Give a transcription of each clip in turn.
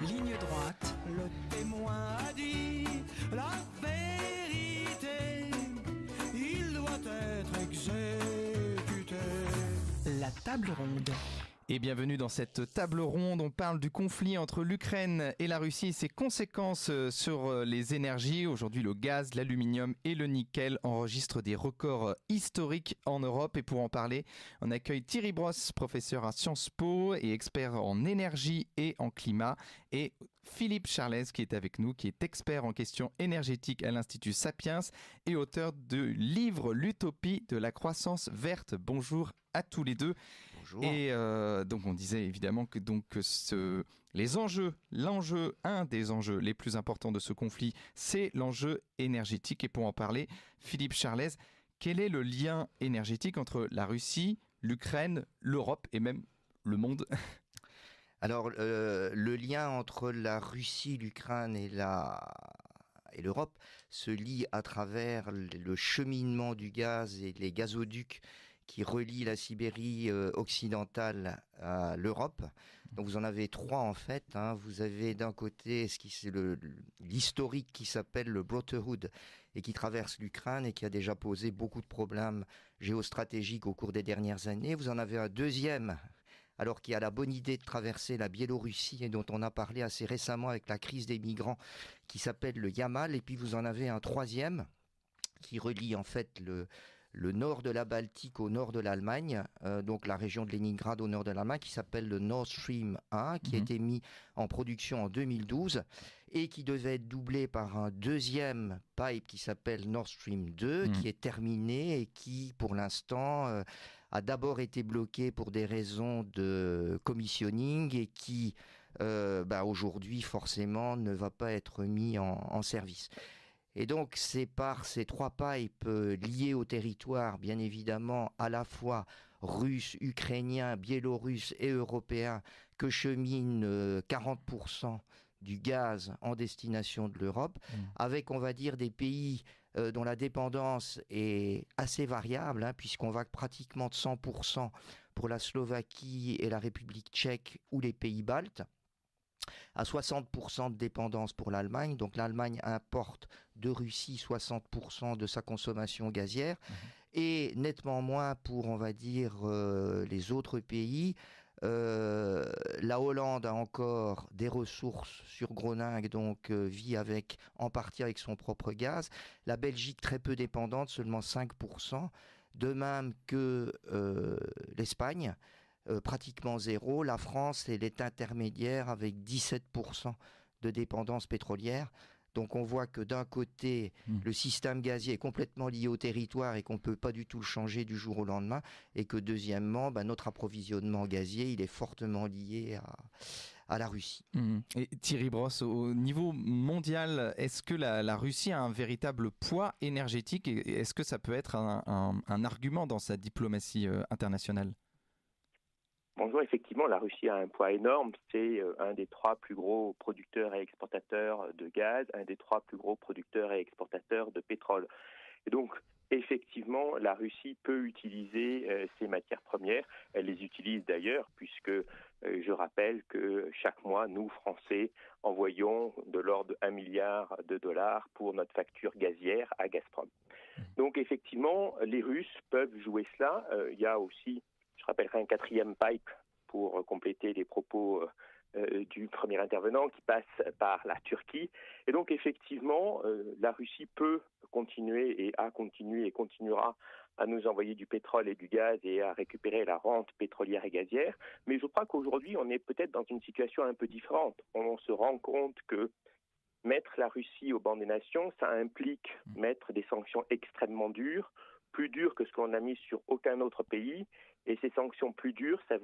ligne droite. Le témoin a dit la vérité, il doit être exécuté. La table ronde. Et bienvenue dans cette table ronde. On parle du conflit entre l'Ukraine et la Russie et ses conséquences sur les énergies. Aujourd'hui, le gaz, l'aluminium et le nickel enregistrent des records historiques en Europe. Et pour en parler, on accueille Thierry Brosse, professeur à Sciences Po et expert en énergie et en climat. Et Philippe Charlez qui est avec nous, qui est expert en questions énergétiques à l'Institut Sapiens et auteur du livre L'utopie de la croissance verte. Bonjour à tous les deux. Bonjour. Et donc on disait évidemment que un des enjeux les plus importants de ce conflit, c'est l'enjeu énergétique. Et pour en parler, Philippe Charlez, quel est le lien énergétique entre la Russie, l'Ukraine, l'Europe et même le monde ? Alors, le lien entre la Russie, l'Ukraine et l'Europe se lie à travers le cheminement du gaz et les gazoducs qui relient la Sibérie occidentale à l'Europe. Donc vous en avez trois en fait. Vous avez d'un côté c'est l'historique qui s'appelle le Brotherhood et qui traverse l'Ukraine et qui a déjà posé beaucoup de problèmes géostratégiques au cours des dernières années. Vous en avez un deuxième, alors qui a la bonne idée de traverser la Biélorussie et dont on a parlé assez récemment avec la crise des migrants, qui s'appelle le Yamal. Et puis vous en avez un troisième qui relie en fait le nord de la Baltique au nord de l'Allemagne, donc la région de Leningrad au nord de l'Allemagne, qui s'appelle le Nord Stream 1, qui a été mis en production en 2012 et qui devait être doublé par un deuxième pipe qui s'appelle Nord Stream 2, qui est terminé et qui, pour l'instant, a d'abord été bloqué pour des raisons de commissioning et qui, aujourd'hui, forcément, ne va pas être mis en service. Et donc, c'est par ces trois pipes liés au territoire, bien évidemment, à la fois russe, ukrainien, biélorusse et européen, que chemine 40% du gaz en destination de l'Europe, avec, on va dire, des pays dont la dépendance est assez variable, puisqu'on va pratiquement de 100% pour la Slovaquie et la République tchèque ou les pays baltes, à 60% de dépendance pour l'Allemagne. Donc l'Allemagne importe de Russie 60% de sa consommation gazière et nettement moins pour, on va dire, les autres pays. La Hollande a encore des ressources sur Groningue, donc vit en partie avec son propre gaz. La Belgique, très peu dépendante, seulement 5%. De même que l'Espagne, pratiquement zéro. La France, elle est intermédiaire avec 17% de dépendance pétrolière. Donc on voit que d'un côté, le système gazier est complètement lié au territoire et qu'on ne peut pas du tout le changer du jour au lendemain. Et que deuxièmement, notre approvisionnement gazier, il est fortement lié à la Russie. Et Thierry Brosse, au niveau mondial, est-ce que la Russie a un véritable poids énergétique et est-ce que ça peut être un argument dans sa diplomatie internationale ? Bonjour, effectivement, la Russie a un poids énorme. C'est un des trois plus gros producteurs et exportateurs de gaz, un des trois plus gros producteurs et exportateurs de pétrole. Et donc, effectivement, la Russie peut utiliser ces matières premières. Elle les utilise d'ailleurs, puisque je rappelle que chaque mois, nous, Français, envoyons de l'ordre de $1 milliard pour notre facture gazière à Gazprom. Donc, effectivement, les Russes peuvent jouer cela. Il y a aussi, je rappellerai, un quatrième pipe pour compléter les propos du premier intervenant qui passe par la Turquie. Et donc, effectivement, la Russie peut continuer et a continué et continuera à nous envoyer du pétrole et du gaz et à récupérer la rente pétrolière et gazière. Mais je crois qu'aujourd'hui, on est peut-être dans une situation un peu différente. On se rend compte que mettre la Russie au banc des nations, ça implique mettre des sanctions extrêmement dures, plus dures que ce qu'on a mis sur aucun autre pays. Et ces sanctions plus dures, ça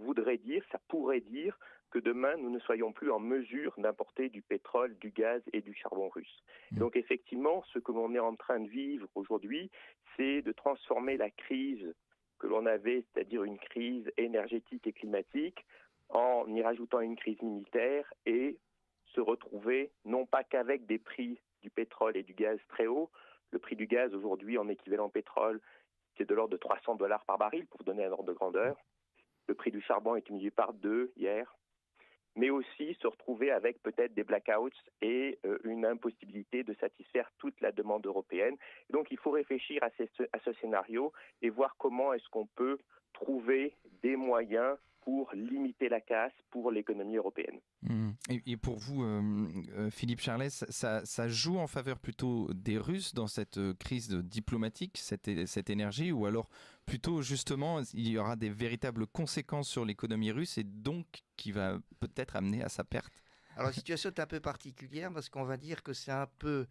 pourrait dire que demain, nous ne soyons plus en mesure d'importer du pétrole, du gaz et du charbon russe. Et donc effectivement, ce que l'on est en train de vivre aujourd'hui, c'est de transformer la crise que l'on avait, c'est-à-dire une crise énergétique et climatique, en y rajoutant une crise militaire et se retrouver non pas qu'avec des prix du pétrole et du gaz très hauts. Le prix du gaz aujourd'hui en équivalent pétrole, c'est de l'ordre de $300 par baril, pour vous donner un ordre de grandeur. Le prix du charbon est multiplié par 2 hier. mais aussi se retrouver avec peut-être des blackouts et une impossibilité de satisfaire toute la demande européenne. Donc il faut réfléchir à ce scénario et voir comment est-ce qu'on peut trouver des moyens pour limiter la casse pour l'économie européenne. Et pour vous, Philippe Charlet, ça joue en faveur plutôt des Russes dans cette crise diplomatique, cette énergie, ou alors plutôt justement il y aura des véritables conséquences sur l'économie russe et donc qui va peut-être amener à sa perte? Alors la situation est un peu particulière parce qu'on va dire que c'est un peu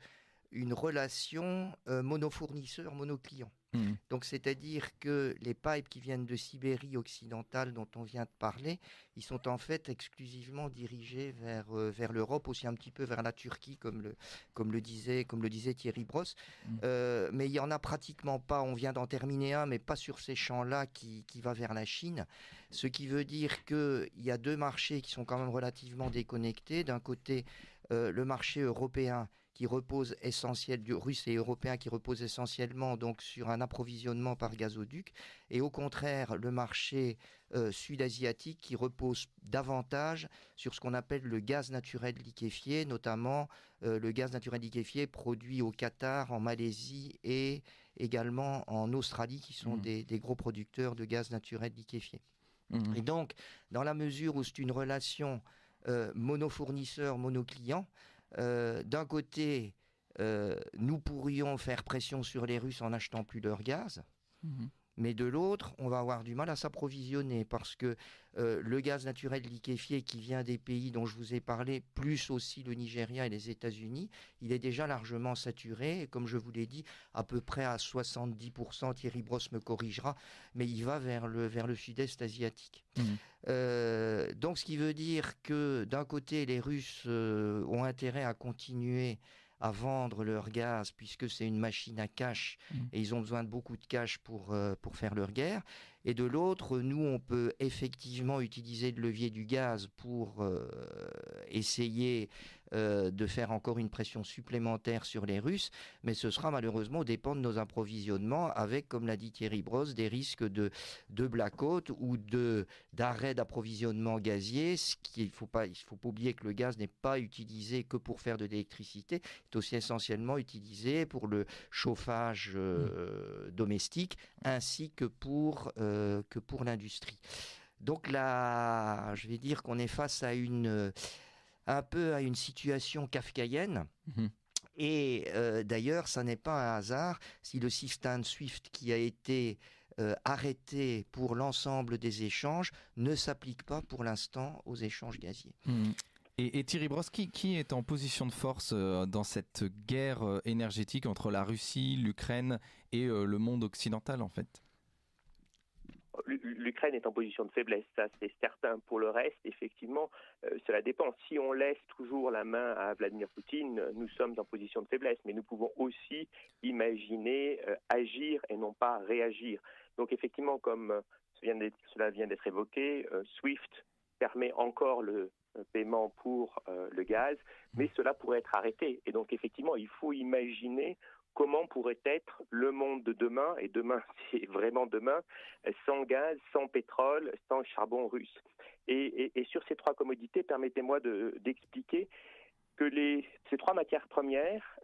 une relation monofournisseur, monoclient. Donc, c'est-à-dire que les pipes qui viennent de Sibérie occidentale dont on vient de parler, ils sont en fait exclusivement dirigés vers l'Europe, aussi un petit peu vers la Turquie, comme le disait Thierry Brosse. Mais il n'y en a pratiquement pas. On vient d'en terminer un, mais pas sur ces champs-là qui va vers la Chine. Ce qui veut dire qu'il y a deux marchés qui sont quand même relativement déconnectés. D'un côté, le marché européen qui repose russe et européen qui repose essentiellement donc sur un approvisionnement par gazoduc, et au contraire le marché sud-asiatique qui repose davantage sur ce qu'on appelle le gaz naturel liquéfié, notamment le gaz naturel liquéfié produit au Qatar, en Malaisie et également en Australie, qui sont des gros producteurs de gaz naturel liquéfié. Et donc, dans la mesure où c'est une relation monofournisseur, monoclient, d'un côté, nous pourrions faire pression sur les Russes en n'achetant plus leur gaz, mais de l'autre, on va avoir du mal à s'approvisionner parce que le gaz naturel liquéfié qui vient des pays dont je vous ai parlé, plus aussi le Nigeria et les États-Unis, il est déjà largement saturé, et comme je vous l'ai dit, à peu près à 70%, Thierry Brosse me corrigera, mais il va vers le sud-est asiatique. Donc, ce qui veut dire que d'un côté, les Russes ont intérêt à continuer à vendre leur gaz puisque c'est une machine à cash et ils ont besoin de beaucoup de cash pour faire leur guerre. Et de l'autre, nous, on peut effectivement utiliser le levier du gaz pour essayer de faire encore une pression supplémentaire sur les Russes, mais ce sera malheureusement au dépend de nos approvisionnements avec, comme l'a dit Thierry Brosse, des risques de blackout ou d'arrêt d'approvisionnement gazier. Il faut pas oublier que le gaz n'est pas utilisé que pour faire de l'électricité, il est aussi essentiellement utilisé pour le chauffage domestique ainsi que pour l'industrie. Donc là, je vais dire qu'on est face à un peu à une situation kafkaïenne. Et d'ailleurs, ça n'est pas un hasard si le système SWIFT qui a été arrêté pour l'ensemble des échanges ne s'applique pas pour l'instant aux échanges gaziers. Et Thierry Brosse, qui est en position de force dans cette guerre énergétique entre la Russie, l'Ukraine et le monde occidental en fait? L'Ukraine est en position de faiblesse, ça c'est certain. Pour le reste, effectivement, cela dépend. Si on laisse toujours la main à Vladimir Poutine, nous sommes en position de faiblesse, mais nous pouvons aussi imaginer agir et non pas réagir. Donc effectivement, comme cela vient d'être évoqué, SWIFT permet encore le paiement pour le gaz, mais cela pourrait être arrêté. Et donc effectivement, il faut imaginer comment pourrait être le monde de demain, et demain, c'est vraiment demain, sans gaz, sans pétrole, sans charbon russe. Et sur ces trois commodités, permettez-moi d'expliquer que ces trois matières premières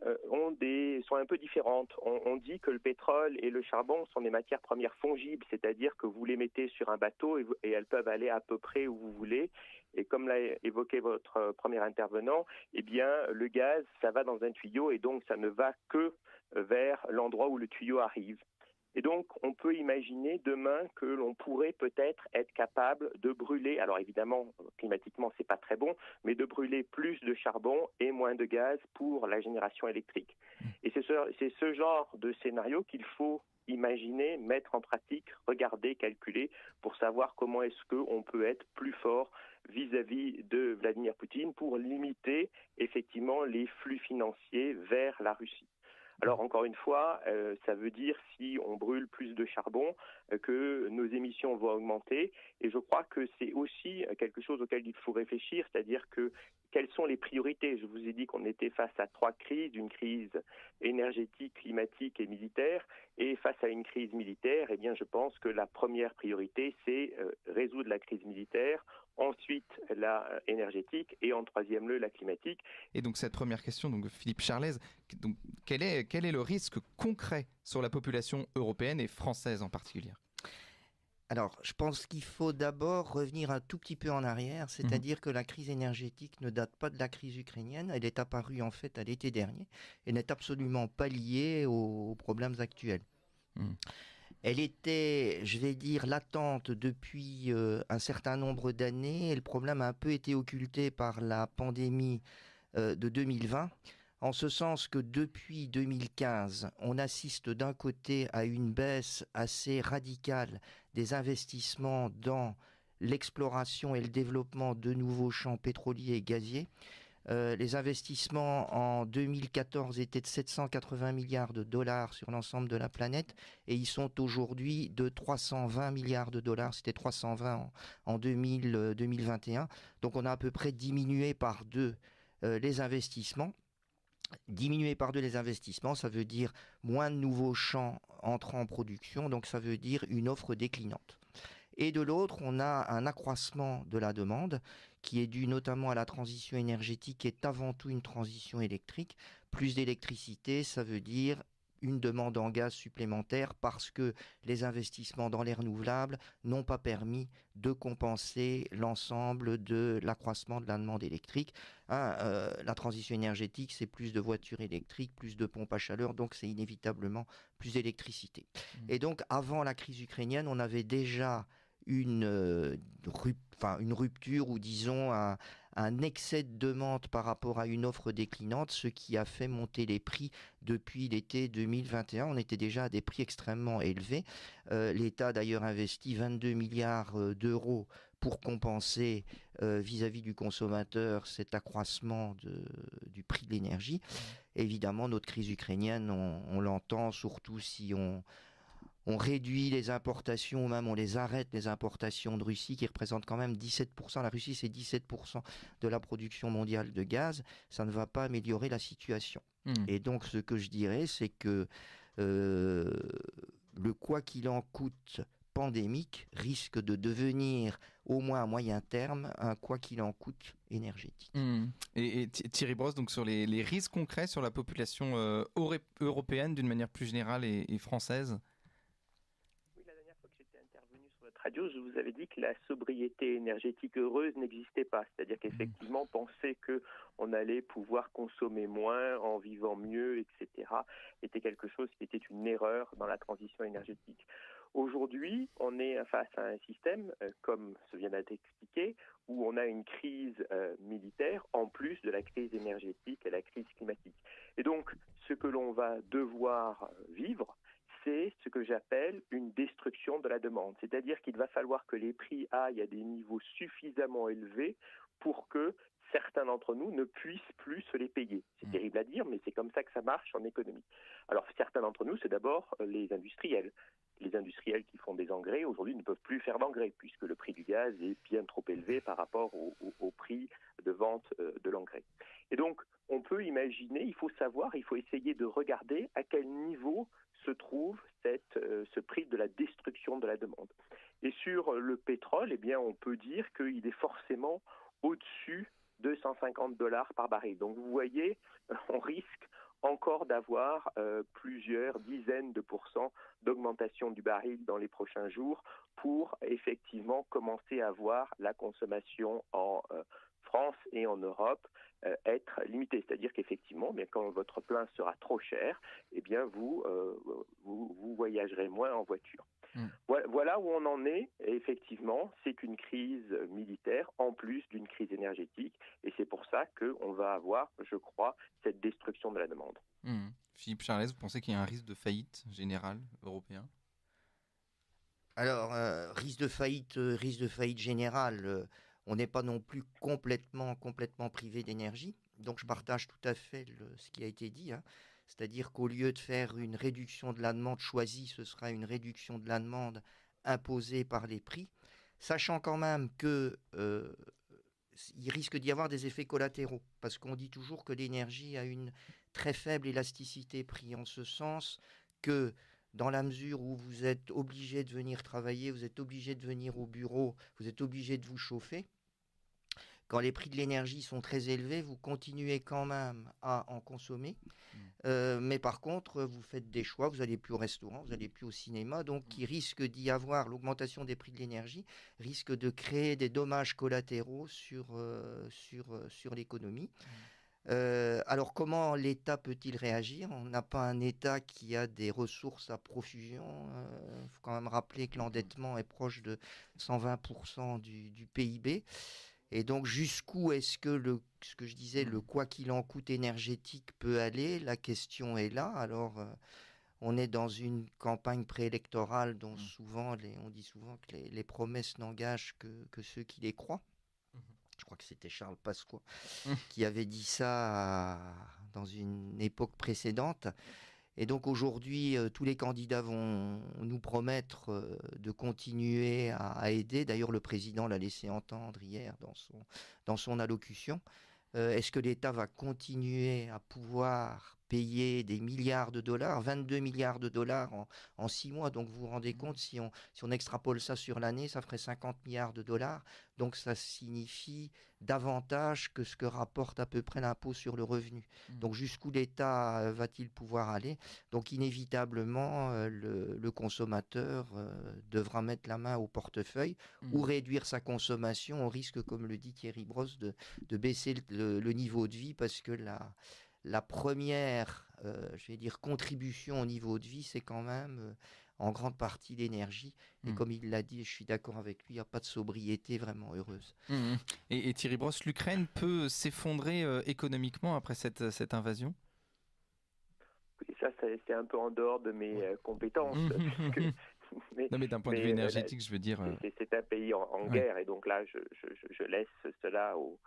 sont un peu différentes. On dit que le pétrole et le charbon sont des matières premières fongibles, c'est-à-dire que vous les mettez sur un bateau et elles peuvent aller à peu près où vous voulez. Et comme l'a évoqué votre premier intervenant, eh bien, le gaz, ça va dans un tuyau et donc ça ne va que vers l'endroit où le tuyau arrive. Et donc, on peut imaginer demain que l'on pourrait peut-être être capable de brûler, alors évidemment, climatiquement, c'est pas très bon, mais de brûler plus de charbon et moins de gaz pour la génération électrique. Et c'est ce genre de scénario qu'il faut imaginer, mettre en pratique, regarder, calculer, pour savoir comment est-ce qu'on peut être plus fort vis-à-vis de Vladimir Poutine pour limiter effectivement les flux financiers vers la Russie. Alors encore une fois, ça veut dire si on brûle plus de charbon que nos émissions vont augmenter. Et je crois que c'est aussi quelque chose auquel il faut réfléchir, c'est-à-dire que quelles sont les priorités? Je vous ai dit qu'on était face à trois crises, une crise énergétique, climatique et militaire. Et face à une crise militaire, eh bien, je pense que la première priorité, c'est résoudre la crise militaire ensuite la énergétique et en troisième lieu la climatique. Et donc cette première question, donc Philippe Charlez, donc quel est le risque concret sur la population européenne et française en particulier? Alors, je pense qu'il faut d'abord revenir un tout petit peu en arrière, c'est-à-dire que la crise énergétique ne date pas de la crise ukrainienne, elle est apparue en fait à l'été dernier et n'est absolument pas liée aux problèmes actuels. Mhm. Elle était, je vais dire, latente depuis un certain nombre d'années et le problème a un peu été occulté par la pandémie de 2020. En ce sens que depuis 2015, on assiste d'un côté à une baisse assez radicale des investissements dans l'exploration et le développement de nouveaux champs pétroliers et gaziers. Les investissements en 2014 étaient de 780 milliards de dollars sur l'ensemble de la planète et ils sont aujourd'hui de 320 milliards de dollars. C'était 320 en 2021. Donc on a à peu près diminué par deux les investissements. Diminuer par deux les investissements, ça veut dire moins de nouveaux champs entrant en production, donc ça veut dire une offre déclinante. Et de l'autre, on a un accroissement de la demande qui est dû notamment à la transition énergétique, qui est avant tout une transition électrique. Plus d'électricité, ça veut dire une demande en gaz supplémentaire parce que les investissements dans les renouvelables n'ont pas permis de compenser l'ensemble de l'accroissement de la demande électrique. La transition énergétique, c'est plus de voitures électriques, plus de pompes à chaleur, donc c'est inévitablement plus d'électricité. Et donc, avant la crise ukrainienne, on avait déjà une rupture ou disons un excès de demande par rapport à une offre déclinante, ce qui a fait monter les prix depuis l'été 2021. On était déjà à des prix extrêmement élevés. L'État d'ailleurs investi 22 milliards d'euros pour compenser vis-à-vis du consommateur cet accroissement du prix de l'énergie. Évidemment, notre crise ukrainienne, on l'entend surtout si on réduit les importations, ou même on les arrête, les importations de Russie, qui représentent quand même 17%. La Russie, c'est 17% de la production mondiale de gaz. Ça ne va pas améliorer la situation. Et donc, ce que je dirais, c'est que le quoi qu'il en coûte pandémique risque de devenir, au moins à moyen terme, un quoi qu'il en coûte énergétique. Et Thierry Brosse, donc sur les risques concrets sur la population européenne d'une manière plus générale et française? Radio, je vous avais dit que la sobriété énergétique heureuse n'existait pas. C'est-à-dire qu'effectivement, penser qu'on allait pouvoir consommer moins en vivant mieux, etc., était quelque chose qui était une erreur dans la transition énergétique. Aujourd'hui, on est face à un système, comme ce vient d'être expliqué, où on a une crise militaire en plus de la crise énergétique et la crise climatique. Et donc, ce que l'on va devoir vivre, c'est ce que j'appelle une destruction de la demande. C'est-à-dire qu'il va falloir que les prix aillent à des niveaux suffisamment élevés pour que certains d'entre nous ne puissent plus se les payer. C'est terrible à dire, mais c'est comme ça que ça marche en économie. Alors, certains d'entre nous, c'est d'abord les industriels. Les industriels qui font des engrais, aujourd'hui, ne peuvent plus faire d'engrais, puisque le prix du gaz est bien trop élevé par rapport au prix de vente de l'engrais. Et donc, on peut imaginer, il faut savoir, il faut essayer de regarder à quel niveau se trouve ce prix de la destruction de la demande. Et sur le pétrole, eh bien, on peut dire qu'il est forcément au-dessus de $150 par baril. Donc vous voyez, on risque encore d'avoir plusieurs dizaines de pourcents d'augmentation du baril dans les prochains jours pour effectivement commencer à voir la consommation en France et en Europe être limitée. C'est-à-dire qu'effectivement, bien, quand votre plein sera trop cher, eh bien vous voyagerez moins en voiture. Voilà où on en est. Et effectivement, c'est qu'une crise militaire en plus d'une crise énergétique. Et c'est pour ça qu'on va avoir, je crois, cette destruction de la demande. Philippe Charlez, vous pensez qu'il y a un risque de faillite générale européen? Alors, risque de faillite générale, on n'est pas non plus complètement privé d'énergie. Donc, je partage tout à fait ce qui a été dit. C'est-à-dire qu'au lieu de faire une réduction de la demande choisie, ce sera une réduction de la demande imposée par les prix, sachant quand même que il risque d'y avoir des effets collatéraux, parce qu'on dit toujours que l'énergie a une très faible élasticité prix, en ce sens que dans la mesure où vous êtes obligé de venir travailler, vous êtes obligé de venir au bureau, vous êtes obligé de vous chauffer, quand les prix de l'énergie sont très élevés, vous continuez quand même à en consommer. Mais par contre, vous faites des choix, vous n'allez plus au restaurant, vous n'allez plus au cinéma, donc il risque d'y avoir, l'augmentation des prix de l'énergie risque de créer des dommages collatéraux sur l'économie. Alors comment l'État peut-il réagir? On n'a pas un État qui a des ressources à profusion. Il faut quand même rappeler que l'endettement est proche de 120% du PIB. Et donc jusqu'où est-ce que ce que je disais, le quoi qu'il en coûte énergétique peut aller? La question est là. Alors on est dans une campagne préélectorale dont on dit souvent que les promesses n'engagent que ceux qui les croient. Je crois que c'était Charles Pasqua qui avait dit ça dans une époque précédente. Et donc aujourd'hui, tous les candidats vont nous promettre de continuer à aider. D'ailleurs, le président l'a laissé entendre hier dans son allocution. Est-ce que l'État va continuer à pouvoir payer des milliards de dollars, 22 milliards de dollars en 6 mois? Donc vous vous rendez compte, si on extrapole ça sur l'année, ça ferait 50 milliards de dollars. Donc ça signifie davantage que ce que rapporte à peu près l'impôt sur le revenu. Donc jusqu'où l'État va-t-il pouvoir aller? Donc inévitablement, le consommateur devra mettre la main au portefeuille ou réduire sa consommation au risque, comme le dit Thierry Brosse, de baisser le niveau de vie, parce que la première, contribution au niveau de vie, c'est quand même en grande partie l'énergie. Et comme il l'a dit, je suis d'accord avec lui, il n'y a pas de sobriété vraiment heureuse. Et Thierry Brosse, l'Ukraine peut s'effondrer économiquement après cette invasion? Et ça, c'est un peu en dehors de mes compétences. Mais d'un point de vue énergétique, je veux dire... C'est un pays en guerre, et donc là, je laisse cela aux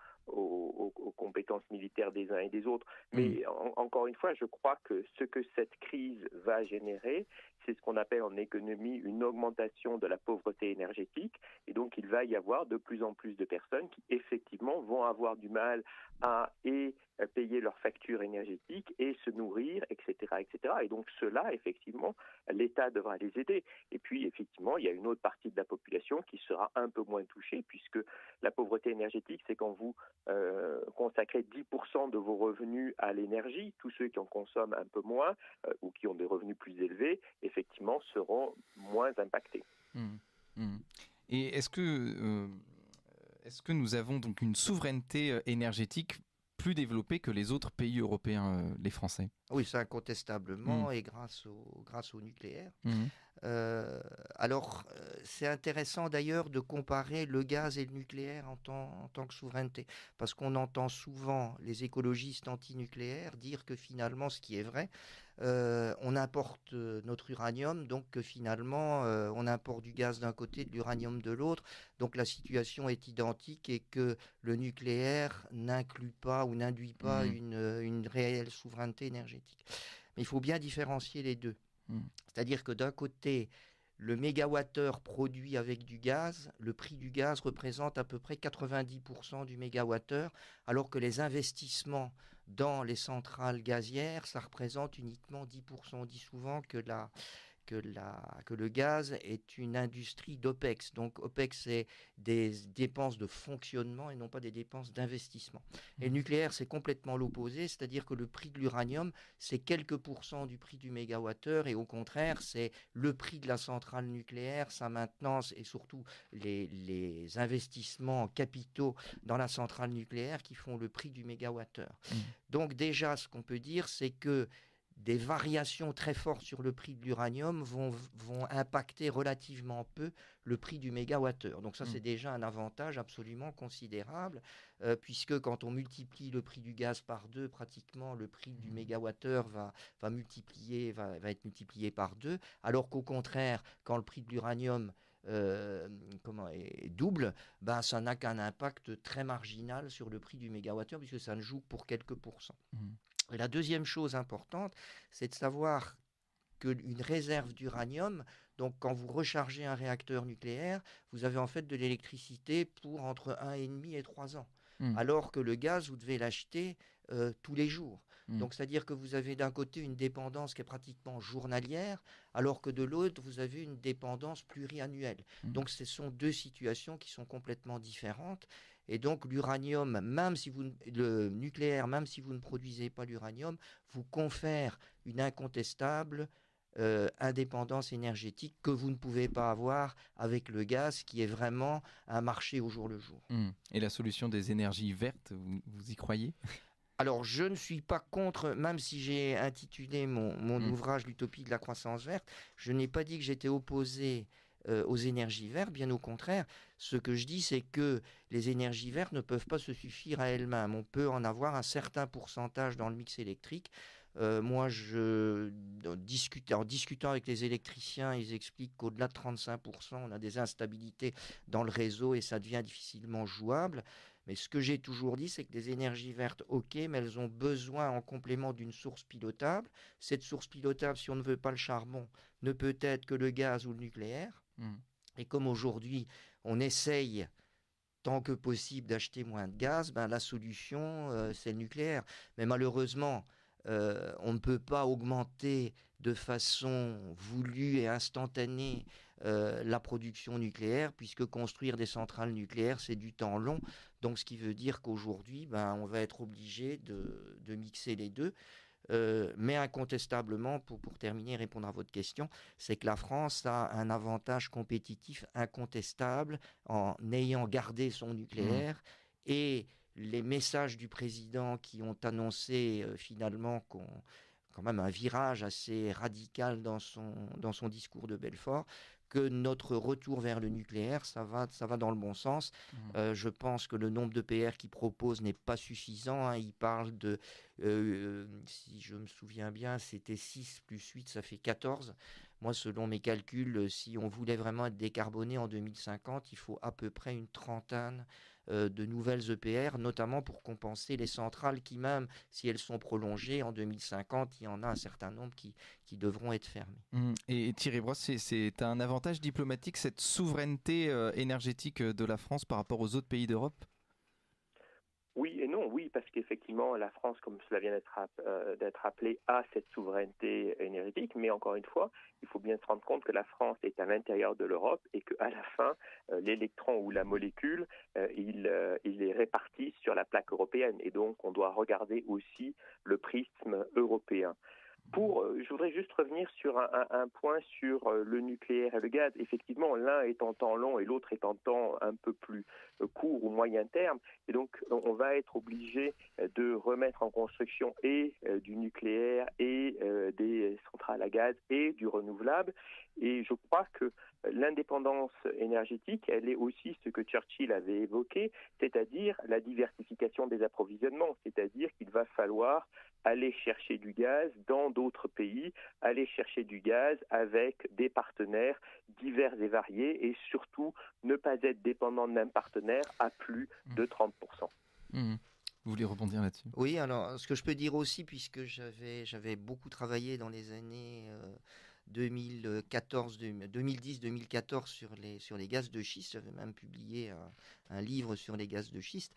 compétences militaires des uns et des autres. Mais encore une fois, je crois que ce que cette crise va générer, c'est ce qu'on appelle en économie une augmentation de la pauvreté énergétique. Et donc, il va y avoir de plus en plus de personnes qui, effectivement, vont avoir du mal à payer leurs factures énergétiques et se nourrir, etc., etc. Et donc, cela, effectivement, l'État devra les aider. Et puis, effectivement, il y a une autre partie de la population qui sera un peu moins touchée, puisque la pauvreté énergétique, c'est quand vous consacrez 10% de vos revenus à l'énergie. Tous ceux qui en consomment un peu moins ou qui ont des revenus plus élevés, effectivement, seront moins impactés. Et est-ce que nous avons donc une souveraineté énergétique plus développée que les autres pays européens, les Français? Oui, ça incontestablement, et grâce au nucléaire. Alors, c'est intéressant d'ailleurs de comparer le gaz et le nucléaire en tant que souveraineté, parce qu'on entend souvent les écologistes anti-nucléaires dire que finalement, ce qui est vrai, on importe notre uranium, donc que finalement, on importe du gaz d'un côté, de l'uranium de l'autre, donc la situation est identique et que le nucléaire n'inclut pas ou n'induit pas une réelle souveraineté énergétique. Mais il faut bien différencier les deux. C'est-à-dire que d'un côté, le mégawattheure produit avec du gaz, le prix du gaz représente à peu près 90% du mégawattheure, alors que les investissements dans les centrales gazières, ça représente uniquement 10%. On dit souvent que le gaz est une industrie d'OPEX. Donc OPEX, c'est des dépenses de fonctionnement et non pas des dépenses d'investissement. Et le nucléaire, c'est complètement l'opposé, c'est-à-dire que le prix de l'uranium, c'est quelques pourcents du prix du mégawattheure, et au contraire, c'est le prix de la centrale nucléaire, sa maintenance et surtout les investissements capitaux dans la centrale nucléaire qui font le prix du mégawattheure. Donc déjà, ce qu'on peut dire, c'est que des variations très fortes sur le prix de l'uranium vont impacter relativement peu le prix du mégawattheure. Donc ça, c'est déjà un avantage absolument considérable, puisque quand on multiplie le prix du gaz par 2, pratiquement le prix du mégawattheure va être multiplié par 2, alors qu'au contraire, quand le prix de l'uranium est double, ça n'a qu'un impact très marginal sur le prix du mégawattheure, puisque ça ne joue que pour quelques pourcents. Et la deuxième chose importante, c'est de savoir qu'une réserve d'uranium, donc quand vous rechargez un réacteur nucléaire, vous avez en fait de l'électricité pour entre 1,5 et 3 ans. Alors que le gaz, vous devez l'acheter tous les jours. Donc c'est-à-dire que vous avez d'un côté une dépendance qui est pratiquement journalière, alors que de l'autre, vous avez une dépendance pluriannuelle. Donc ce sont deux situations qui sont complètement différentes. Et donc l'uranium, le nucléaire, même si vous ne produisez pas l'uranium, vous confère une incontestable indépendance énergétique que vous ne pouvez pas avoir avec le gaz, qui est vraiment un marché au jour le jour. Et la solution des énergies vertes, vous y croyez ? Alors, je ne suis pas contre, même si j'ai intitulé mon ouvrage L'utopie de la croissance verte, je n'ai pas dit que j'étais opposé aux énergies vertes, bien au contraire. Ce que je dis, c'est que les énergies vertes ne peuvent pas se suffire à elles-mêmes. On peut en avoir un certain pourcentage dans le mix électrique. Moi, en discutant avec les électriciens, ils expliquent qu'au-delà de 35%, on a des instabilités dans le réseau et ça devient difficilement jouable. Mais ce que j'ai toujours dit, c'est que les énergies vertes, ok, mais elles ont besoin en complément d'une source pilotable. Cette source pilotable, si on ne veut pas le charbon, ne peut être que le gaz ou le nucléaire. Et comme aujourd'hui, on essaye tant que possible d'acheter moins de gaz, la solution, c'est le nucléaire. Mais malheureusement, on ne peut pas augmenter de façon voulue et instantanée la production nucléaire, puisque construire des centrales nucléaires, c'est du temps long. Donc, ce qui veut dire qu'aujourd'hui, on va être obligé de mixer les deux. Mais incontestablement, pour terminer et répondre à votre question, c'est que la France a un avantage compétitif incontestable en ayant gardé son nucléaire et les messages du président qui ont annoncé finalement quand même un virage assez radical dans son discours de Belfort, que notre retour vers le nucléaire, ça va dans le bon sens. Je pense que le nombre d'EPR qu'ils proposent n'est pas suffisant. Ils parlent de, si je me souviens bien, c'était 6 plus 8, ça fait 14. Moi, selon mes calculs, si on voulait vraiment être décarboné en 2050, il faut à peu près une trentaine de nouvelles EPR, notamment pour compenser les centrales qui, même si elles sont prolongées en 2050, il y en a un certain nombre qui devront être fermées. Et Thierry Brosse, c'est un avantage diplomatique, cette souveraineté énergétique de la France par rapport aux autres pays d'Europe ? Oui et non, oui, parce qu'effectivement, la France, comme cela vient d'être rappelé, a cette souveraineté énergétique, mais encore une fois, il faut bien se rendre compte que la France est à l'intérieur de l'Europe et qu'à la fin, l'électron ou la molécule, il est réparti sur la plaque européenne, et donc on doit regarder aussi le prisme européen. Je voudrais juste revenir sur un point sur le nucléaire et le gaz. Effectivement, l'un est en temps long et l'autre est en temps un peu plus court ou moyen terme. Et donc, on va être obligé de remettre en construction et du nucléaire et des centrales à gaz et du renouvelable. Et je crois que l'indépendance énergétique, elle est aussi ce que Churchill avait évoqué, c'est-à-dire la diversification des approvisionnements, c'est-à-dire qu'il va falloir aller chercher du gaz dans d'autres pays, aller chercher du gaz avec des partenaires divers et variés et surtout ne pas être dépendant d'un partenaire à plus de 30%. Vous voulez rebondir là-dessus ? Oui, alors ce que je peux dire aussi, puisque j'avais beaucoup travaillé dans les années 2010-2014 sur les gaz de schiste, j'avais même publié un livre sur les gaz de schiste.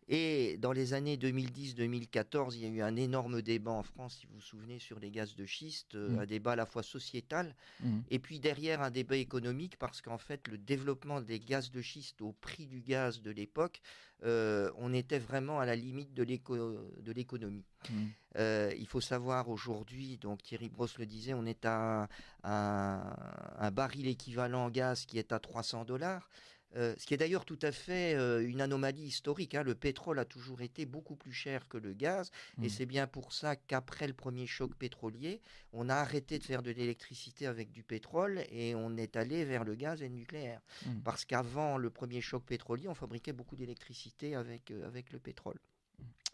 Et dans les années 2010-2014, il y a eu un énorme débat en France, si vous vous souvenez, sur les gaz de schiste, un débat à la fois sociétal, et puis derrière un débat économique, parce qu'en fait, le développement des gaz de schiste au prix du gaz de l'époque, on était vraiment à la limite de l'économie. Il faut savoir aujourd'hui, donc Thierry Brosse le disait, on est à un baril équivalent en gaz qui est à $300. Ce qui est d'ailleurs tout à fait une anomalie historique. Le pétrole a toujours été beaucoup plus cher que le gaz, et c'est bien pour ça qu'après le premier choc pétrolier, on a arrêté de faire de l'électricité avec du pétrole et on est allé vers le gaz et le nucléaire. Parce qu'avant le premier choc pétrolier, on fabriquait beaucoup d'électricité avec le pétrole.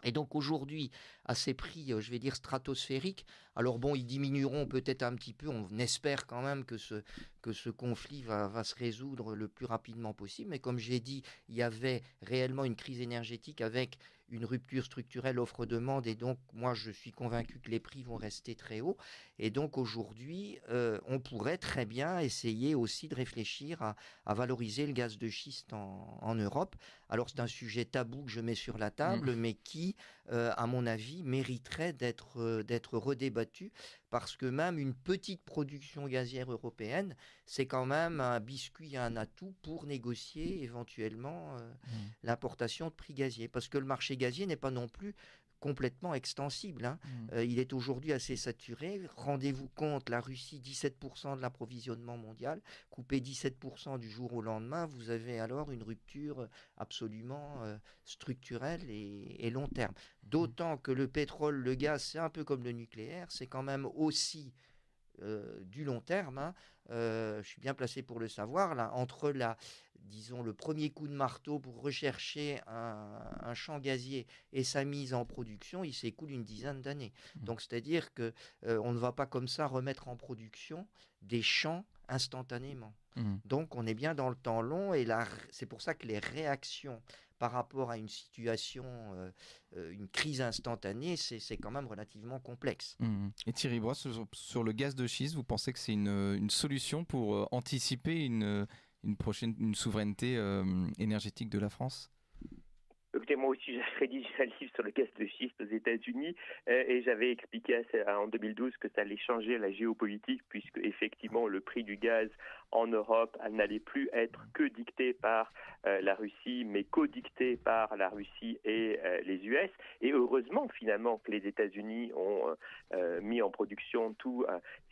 Et donc aujourd'hui, à ces prix, je vais dire stratosphériques, alors bon, ils diminueront peut-être un petit peu, on espère quand même que ce conflit va se résoudre le plus rapidement possible, mais comme j'ai dit, il y avait réellement une crise énergétique avec une rupture structurelle offre-demande, et donc moi je suis convaincu que les prix vont rester très hauts, et donc aujourd'hui on pourrait très bien essayer aussi de réfléchir à valoriser le gaz de schiste en Europe. Alors c'est un sujet tabou que je mets sur la table, mais qui à mon avis mériterait d'être redébattu, parce que même une petite production gazière européenne, c'est quand même un biscuit, un atout pour négocier éventuellement l'importation de prix gaziers. Parce que le marché gazier n'est pas non plus complètement extensible. Il est aujourd'hui assez saturé. Rendez-vous compte, la Russie, 17% de l'approvisionnement mondial, coupé 17% du jour au lendemain, vous avez alors une rupture absolument structurelle et long terme. D'autant que le pétrole, le gaz, c'est un peu comme le nucléaire, c'est quand même aussi du long terme. Je suis bien placé pour le savoir. Là, entre disons, le premier coup de marteau pour rechercher un champ gazier et sa mise en production, il s'écoule une dizaine d'années. Donc, c'est-à-dire que on ne va pas comme ça remettre en production des champs instantanément. Donc, on est bien dans le temps long et c'est pour ça que les réactions par rapport à une situation, une crise instantanée, c'est quand même relativement complexe. Et Thierry Brosse, sur le gaz de schiste, vous pensez que c'est une solution pour anticiper une souveraineté énergétique de la France ? Écoutez, moi aussi, j'ai rédigé un livre sur le gaz de schiste aux États-Unis et j'avais expliqué en 2012 que ça allait changer la géopolitique puisque effectivement le prix du gaz en Europe n'allait plus être que dicté par la Russie, mais co-dicté par la Russie et les US. Et heureusement, finalement, que les États-Unis ont mis en production tous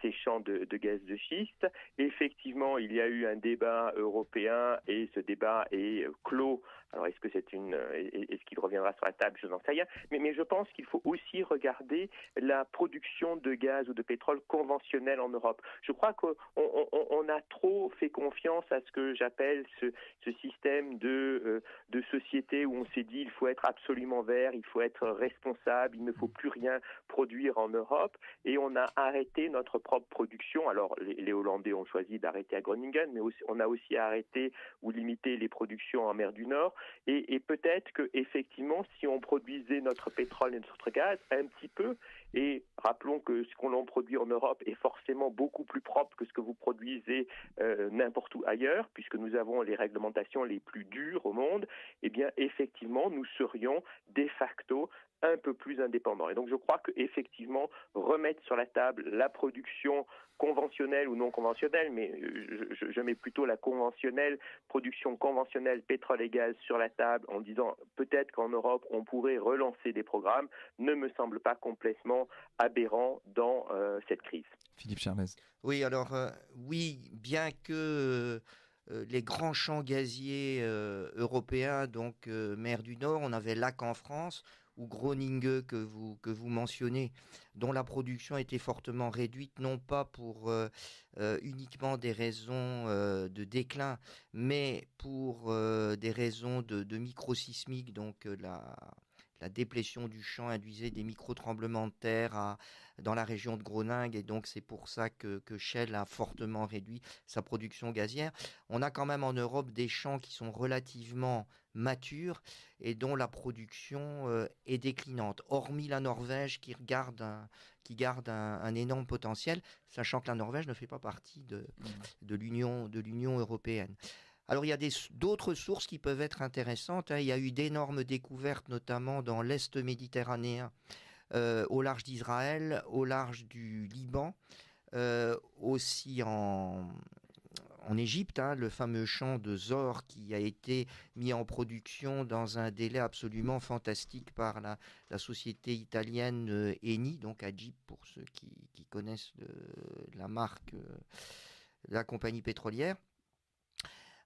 ces champs de gaz de schiste. Effectivement, il y a eu un débat européen et ce débat est clos. Alors, est-ce qu'il reviendra sur la table? Je n'en sais rien. Mais je pense qu'il faut aussi regarder la production de gaz ou de pétrole conventionnel en Europe. Je crois qu'on a trop fait confiance à ce que j'appelle ce système de société où on s'est dit il faut être absolument vert, il faut être responsable, il ne faut plus rien produire en Europe. Et on a arrêté notre propre production. Alors, les Hollandais ont choisi d'arrêter à Groningen, mais on a aussi arrêté ou limité les productions en mer du Nord. Et peut-être qu'effectivement, si on produisait notre pétrole et notre gaz un petit peu, et rappelons que ce qu'on produit en Europe est forcément beaucoup plus propre que ce que vous produisez n'importe où ailleurs, puisque nous avons les réglementations les plus dures au monde, eh bien effectivement, nous serions de facto un peu plus indépendants. Et donc je crois qu'effectivement, remettre sur la table la production conventionnelle ou non conventionnelle, mais je mets plutôt la conventionnelle, production conventionnelle, pétrole et gaz sur la table en disant peut-être qu'en Europe on pourrait relancer des programmes, ne me semble pas complètement aberrant dans cette crise. Philippe Charlez. Oui, alors oui, bien que les grands champs gaziers européens, donc mer du Nord, on avait Lac en France, ou Groningen que vous mentionnez, dont la production était fortement réduite, non pas pour uniquement des raisons de déclin, mais pour des raisons de microsismiques, donc la déplétion du champ induisait des micro-tremblements de terre dans la région de Groningen, et donc c'est pour ça que Shell a fortement réduit sa production gazière. On a quand même en Europe des champs qui sont relativement matures et dont la production est déclinante, hormis la Norvège qui garde un énorme potentiel, sachant que la Norvège ne fait pas partie de l'Union européenne. Alors, il y a d'autres sources qui peuvent être intéressantes. Il y a eu d'énormes découvertes, notamment dans l'Est méditerranéen, au large d'Israël, au large du Liban, aussi en Égypte, le fameux champ de Zohr qui a été mis en production dans un délai absolument fantastique par la société italienne Eni, donc Agip pour ceux qui connaissent la marque, la compagnie pétrolière.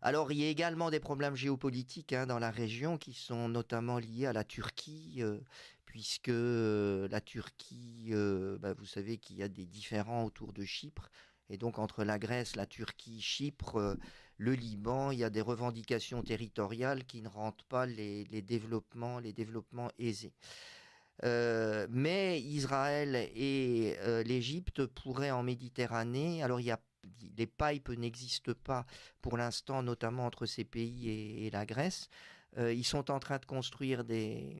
Alors, il y a également des problèmes géopolitiques dans la région qui sont notamment liés à la Turquie, puisque la Turquie, vous savez qu'il y a des différends autour de Chypre. Et donc, entre la Grèce, la Turquie, Chypre, le Liban, il y a des revendications territoriales qui ne rendent pas les développements aisés. Mais Israël et l'Égypte pourraient en Méditerranée, alors les pipes n'existent pas pour l'instant, notamment entre ces pays et la Grèce. Ils sont en train de construire des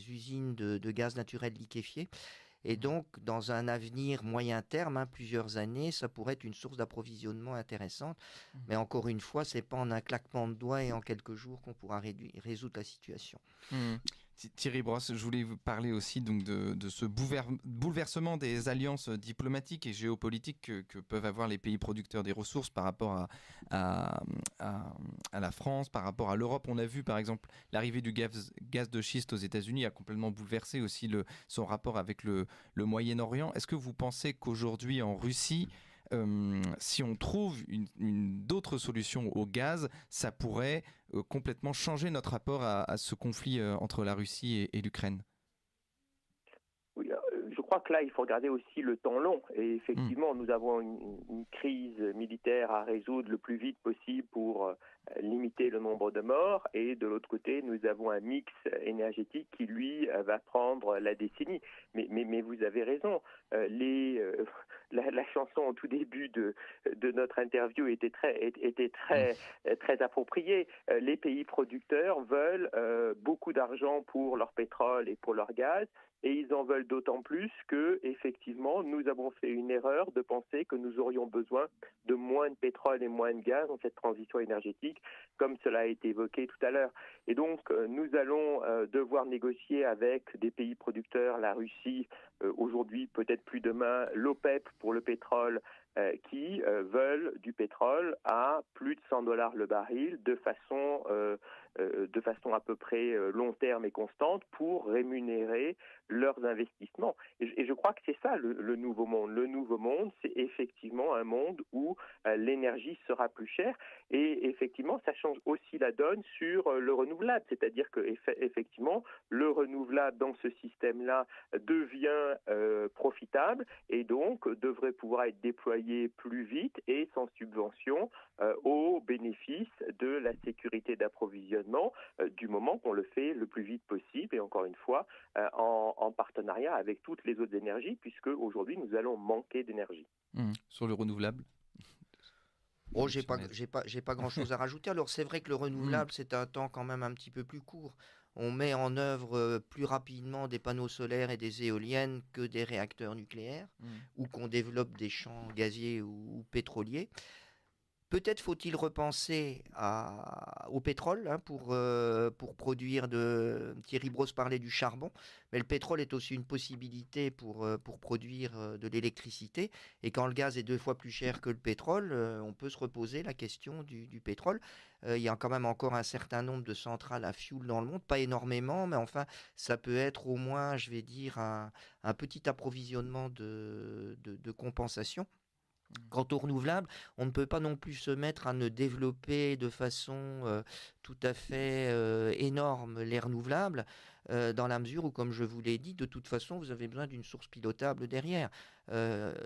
usines de gaz naturel liquéfié. Et donc, dans un avenir moyen terme, plusieurs années, ça pourrait être une source d'approvisionnement intéressante. Mais encore une fois, ce n'est pas en un claquement de doigts et en quelques jours qu'on pourra résoudre la situation. Thierry Brosse, je voulais vous parler aussi donc de ce bouleversement des alliances diplomatiques et géopolitiques que peuvent avoir les pays producteurs des ressources par rapport à la France, par rapport à l'Europe. On a vu par exemple l'arrivée du gaz de schiste aux États-Unis a complètement bouleversé aussi son rapport avec le Moyen-Orient. Est-ce que vous pensez qu'aujourd'hui en Russie, si on trouve d'autres solutions au gaz, ça pourrait complètement changer notre rapport à ce conflit entre la Russie et l'Ukraine? Oui, je crois que là, il faut regarder aussi le temps long. Et effectivement, nous avons une crise militaire à résoudre le plus vite possible pour limiter le nombre de morts. Et de l'autre côté, nous avons un mix énergétique qui, lui, va prendre la décennie. Mais vous avez raison. La chanson au tout début de notre interview était très appropriée. Les pays producteurs veulent beaucoup d'argent pour leur pétrole et pour leur gaz. Et ils en veulent d'autant plus que, effectivement, nous avons fait une erreur de penser que nous aurions besoin de moins de pétrole et moins de gaz dans cette transition énergétique, comme cela a été évoqué tout à l'heure. Et donc, nous allons devoir négocier avec des pays producteurs, la Russie, aujourd'hui, peut-être plus demain, l'OPEP pour le pétrole, qui veulent du pétrole à plus de $100 le baril de façon à peu près long terme et constante pour rémunérer leurs investissements. Et je crois que c'est ça le nouveau monde. Le nouveau monde, c'est effectivement un monde où l'énergie sera plus chère et effectivement, ça change aussi la donne sur le renouvelable. C'est-à-dire que effectivement, le renouvelable dans ce système-là devient profitable et donc devrait pouvoir être déployé plus vite et sans subvention au bénéfice de la sécurité d'approvisionnement du moment qu'on le fait le plus vite possible et encore une fois en partenariat avec toutes les autres énergies puisque aujourd'hui nous allons manquer d'énergie. Sur le renouvelable? Oh, j'ai pas grand-chose à rajouter. Alors c'est vrai que le renouvelable, c'est un temps quand même un petit peu plus court. On met en œuvre plus rapidement des panneaux solaires et des éoliennes que des réacteurs nucléaires ou qu'on développe des champs gaziers ou pétroliers. Peut-être faut-il repenser au pétrole pour produire Thierry Brosse parlait du charbon, mais le pétrole est aussi une possibilité pour produire de l'électricité. Et quand le gaz est 2 fois plus cher que le pétrole, on peut se reposer la question du pétrole. Il y a quand même encore un certain nombre de centrales à fioul dans le monde, pas énormément, mais enfin, ça peut être au moins, je vais dire, un petit approvisionnement de compensation. Quant aux renouvelables, on ne peut pas non plus se mettre à ne développer de façon tout à fait énorme les renouvelables, dans la mesure où, comme je vous l'ai dit, de toute façon, vous avez besoin d'une source pilotable derrière.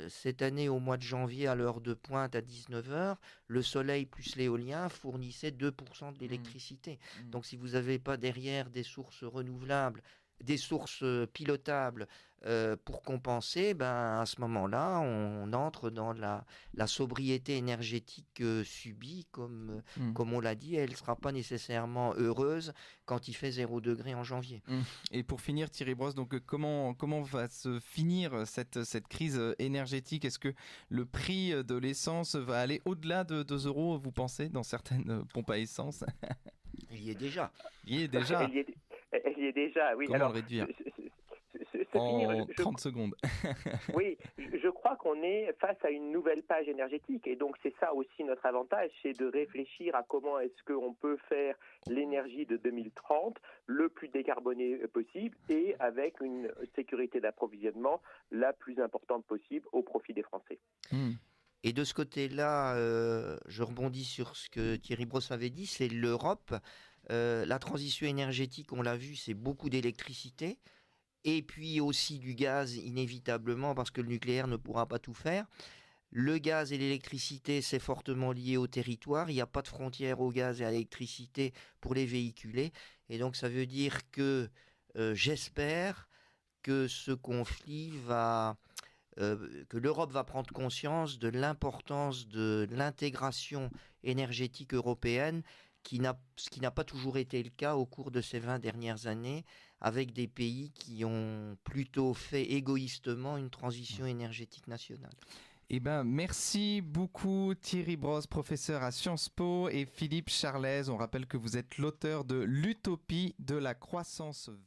Cette année, au mois de janvier, à l'heure de pointe, à 19h, le soleil plus l'éolien fournissait 2% de l'électricité. Donc si vous n'avez pas derrière des sources renouvelables, des sources pilotables pour compenser, à ce moment-là, on entre dans la sobriété énergétique subie, comme on l'a dit, elle ne sera pas nécessairement heureuse quand il fait 0 degré en janvier. Et pour finir, Thierry Brosse, donc comment va se finir cette crise énergétique? Est-ce que le prix de l'essence va aller au-delà de 2 €, vous pensez, dans certaines pompes à essence? Il y est déjà. Il y est déjà. Elle y est déjà, oui. Comment Alors, le réduire en 30 secondes? Oui, je crois qu'on est face à une nouvelle page énergétique et donc c'est ça aussi notre avantage, c'est de réfléchir à comment est-ce qu'on peut faire l'énergie de 2030 le plus décarbonée possible et avec une sécurité d'approvisionnement la plus importante possible au profit des Français. Et de ce côté-là, je rebondis sur ce que Thierry Brosse avait dit, c'est l'Europe. La transition énergétique, on l'a vu, c'est beaucoup d'électricité et puis aussi du gaz inévitablement parce que le nucléaire ne pourra pas tout faire. Le gaz et l'électricité, c'est fortement lié au territoire. Il n'y a pas de frontière au gaz et à l'électricité pour les véhiculer. Et donc ça veut dire que j'espère que ce conflit que l'Europe va prendre conscience de l'importance de l'intégration énergétique européenne, ce qui n'a pas toujours été le cas au cours de ces 20 dernières années, avec des pays qui ont plutôt fait égoïstement une transition énergétique nationale. Merci beaucoup Thierry Brosse, professeur à Sciences Po, et Philippe Charlez. On rappelle que vous êtes l'auteur de l'Utopie de la croissance verte.